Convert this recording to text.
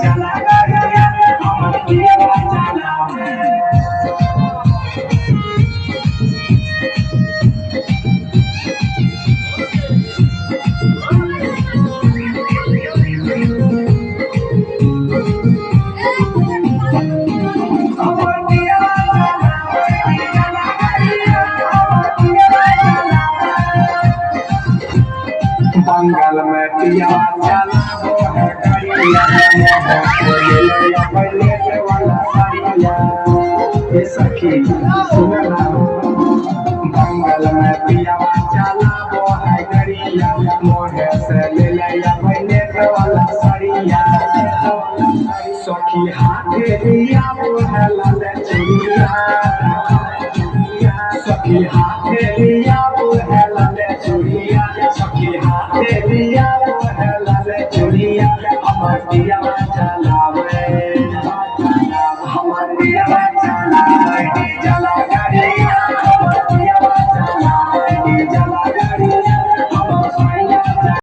चला गरिया हमर पिया चलावे बंगाल में पिया चलावो है गरिया मोहलिया पहले वाला सारिया ये सखी सुनना बंगाल में पिया चलावो है गरिया मोहे से ले लिया पहले वाला सारिया सखी हाथे लिया वो है लाल चुनिया सखी हाथे लिया वो है लाल चुनिया सखी हाथे लिया वो है लाल चुनिया हमर पिया